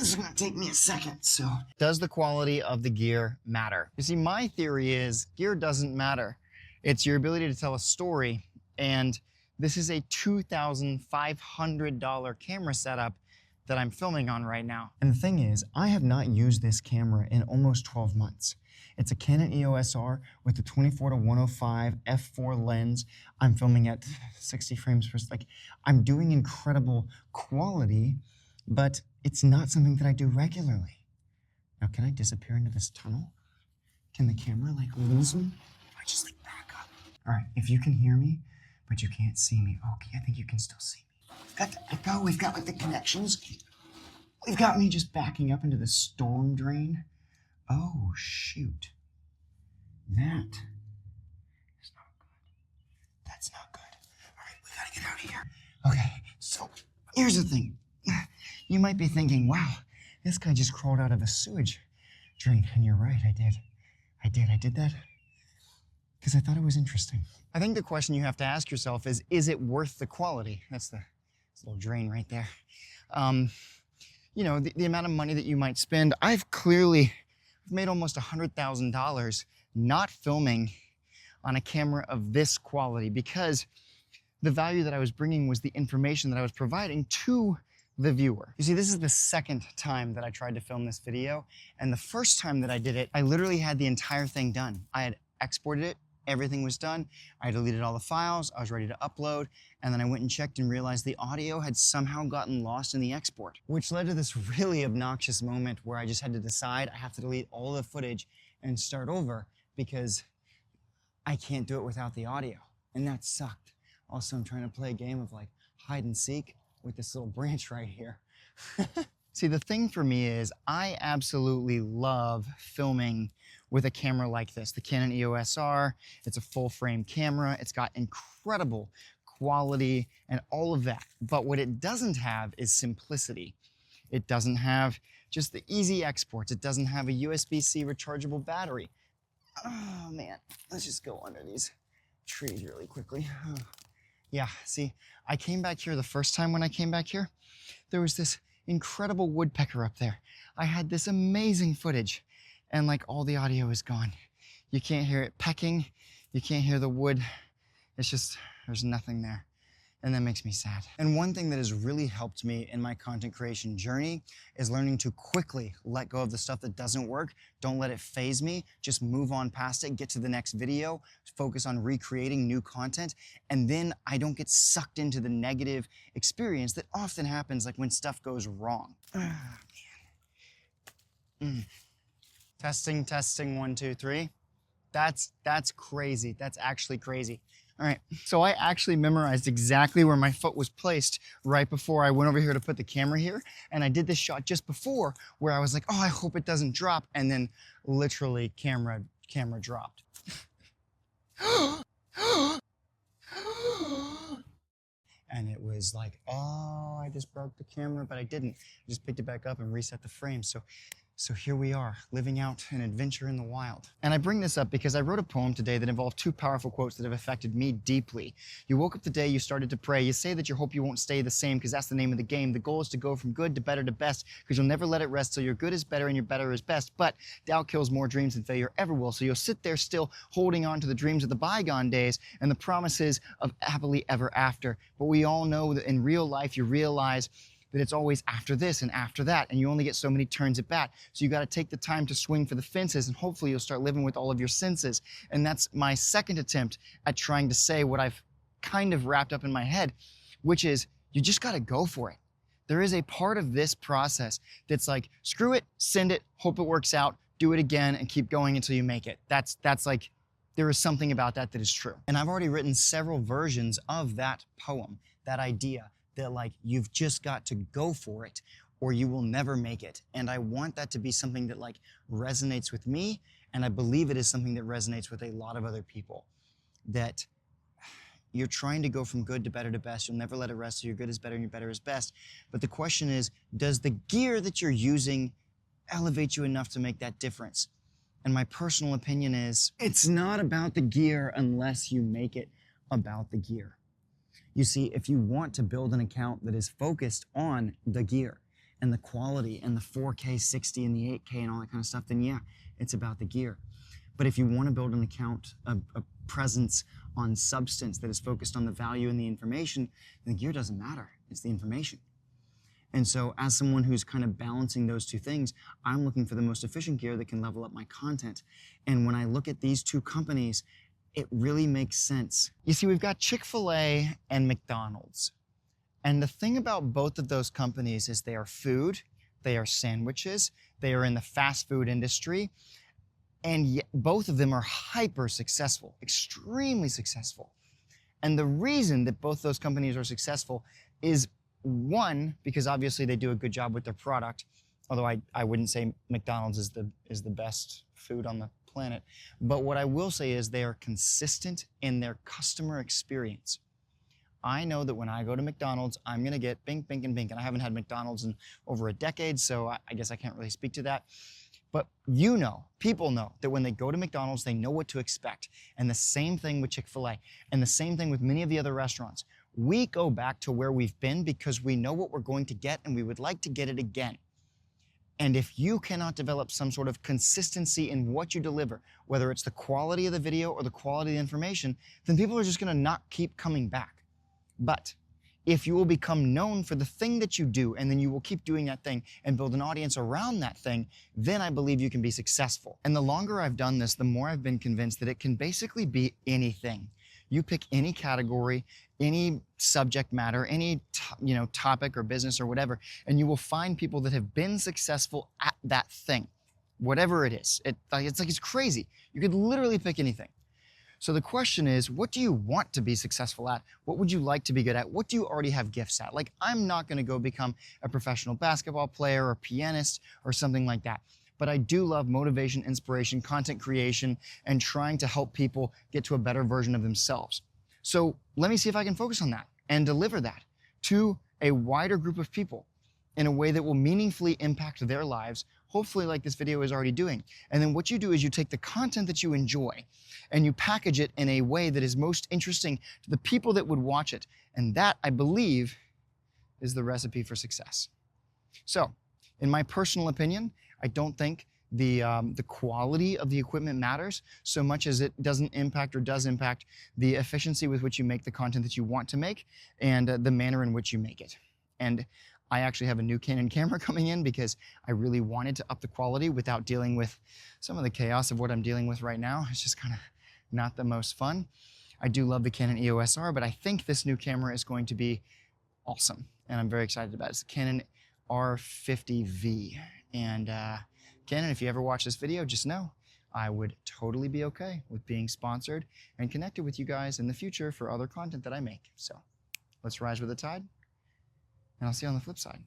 is gonna take me a second, so. Does the quality of the gear matter? You see, my theory is gear doesn't matter. It's your ability to tell a story, and this is a $2,500 camera setup that I'm filming on right now. And the thing is, I have not used this camera in almost 12 months. It's a Canon EOS R with the 24-105 f4 lens. I'm filming at 60 frames per second. Like, I'm doing incredible quality, but it's not something that I do regularly. Now, can I disappear into this tunnel? Can the camera like lose me? Or just like back up? All right, if you can hear me, but you can't see me, okay, I think you can still see me. We've got the echo, we've got like the connections. We've got me just backing up into the storm drain. Oh, shoot. That is not good. That's not good. All right, we gotta get out of here. Okay, so here's the thing. You might be thinking, wow, this guy just crawled out of a sewage drain. And you're right, I did. I did that because I thought it was interesting. I think the question you have to ask yourself is it worth the quality? That's this little drain right there. You know, the amount of money that you might spend. I've made almost $100,000 not filming on a camera of this quality because the value that I was bringing was the information that I was providing to the viewer. You see, this is the second time that I tried to film this video, and the first time that I did it, I literally had the entire thing done. I had exported it, everything was done, I deleted all the files, I was ready to upload, and then I went and checked and realized the audio had somehow gotten lost in the export, which led to this really obnoxious moment where I just had to decide I have to delete all the footage and start over because I can't do it without the audio, and that sucked. Also, I'm trying to play a game of like hide and seek with this little branch right here. See, the thing for me is I absolutely love filming with a camera like this, the Canon EOS R. It's a full frame camera. It's got incredible quality and all of that. But what it doesn't have is simplicity. It doesn't have just the easy exports. It doesn't have a USB-C rechargeable battery. Oh man, let's just go under these trees really quickly. Oh. Yeah, see, I came back here the first time when I came back here, there was this incredible woodpecker up there. I had this amazing footage and like all the audio is gone. You can't hear it pecking. You can't hear the wood. It's just, there's nothing there. And that makes me sad. And one thing that has really helped me in my content creation journey is learning to quickly let go of the stuff that doesn't work. Don't let it phase me. Just move on past it, get to the next video, focus on recreating new content, and then I don't get sucked into the negative experience that often happens like when stuff goes wrong. Ah, man. Testing, 1, 2, 3. That's crazy. That's actually crazy. All right, so I actually memorized exactly where my foot was placed right before I went over here to put the camera here. And I did this shot just before where I was like, oh, I hope it doesn't drop. And then literally camera dropped. And it was like, oh, I just broke the camera, but I didn't. I just picked it back up and reset the frame. So here we are, living out an adventure in the wild. And I bring this up because I wrote a poem today that involved 2 powerful quotes that have affected me deeply. You woke up the day you started to pray. You say that you hope you won't stay the same because that's the name of the game. The goal is to go from good to better to best because you'll never let it rest till your good is better and your better is best. But doubt kills more dreams than failure ever will. So you'll sit there still holding on to the dreams of the bygone days and the promises of happily ever after. But we all know that in real life you realize that it's always after this and after that, and you only get so many turns at bat. So you got to take the time to swing for the fences, and hopefully you'll start living with all of your senses. And that's my second attempt at trying to say what I've kind of wrapped up in my head, which is you just got to go for it. There is a part of this process that's like, screw it, send it, hope it works out, do it again, and keep going until you make it. That's like, there is something about that that is true. And I've already written several versions of that poem, that idea, that like you've just got to go for it or you will never make it. And I want that to be something that like resonates with me, and I believe it is something that resonates with a lot of other people. That you're trying to go from good to better to best. You'll never let it rest, so your good is better and your better is best. But the question is, does the gear that you're using elevate you enough to make that difference? And my personal opinion is, it's not about the gear unless you make it about the gear. You see, if you want to build an account that is focused on the gear, and the quality and the 4K 60 and the 8K and all that kind of stuff, then yeah, it's about the gear. But if you want to build an account, a presence on substance that is focused on the value and the information, then the gear doesn't matter. It's the information. And so as someone who's kind of balancing those two things, I'm looking for the most efficient gear that can level up my content. And when I look at these two companies, it really makes sense. You see, we've got Chick-fil-A and McDonald's. And the thing about both of those companies is they are food, they are sandwiches, they are in the fast food industry, and yet both of them are hyper successful, extremely successful. And the reason that both those companies are successful is, one, because obviously they do a good job with their product, although I wouldn't say McDonald's is the best food on the planet. But what I will say is they are consistent in their customer experience. I know that when I go to McDonald's, I'm gonna get bink, bink, and bink. And I haven't had McDonald's in over a decade, so I guess I can't really speak to that. But you know, people know that when they go to McDonald's, they know what to expect. And the same thing with Chick-fil-A, and the same thing with many of the other restaurants. We go back to where we've been because we know what we're going to get and we would like to get it again. And if you cannot develop some sort of consistency in what you deliver, whether it's the quality of the video or the quality of the information, then people are just gonna not keep coming back. But if you will become known for the thing that you do, and then you will keep doing that thing and build an audience around that thing, then I believe you can be successful. And the longer I've done this, the more I've been convinced that it can basically be anything. You pick any category, any subject matter, any topic or business or whatever, and you will find people that have been successful at that thing, whatever it is. It's crazy. You could literally pick anything. So the question is, what do you want to be successful at? What would you like to be good at? What do you already have gifts at? Like, I'm not gonna go become a professional basketball player or pianist or something like that. But I do love motivation, inspiration, content creation, and trying to help people get to a better version of themselves. So let me see if I can focus on that and deliver that to a wider group of people in a way that will meaningfully impact their lives, hopefully like this video is already doing. And then what you do is you take the content that you enjoy and you package it in a way that is most interesting to the people that would watch it. And that, I believe, is the recipe for success. So, in my personal opinion, I don't think the quality of the equipment matters so much as it doesn't impact or does impact the efficiency with which you make the content that you want to make and the manner in which you make it. And I actually have a new Canon camera coming in because I really wanted to up the quality without dealing with some of the chaos of what I'm dealing with right now. It's just kind of not the most fun. I do love the Canon EOS R, but I think this new camera is going to be awesome, and I'm very excited about it. It's the Canon R50V. And Canon, if you ever watch this video, just know I would totally be okay with being sponsored and connected with you guys in the future for other content that I make. So let's rise with the tide, and I'll see you on the flip side.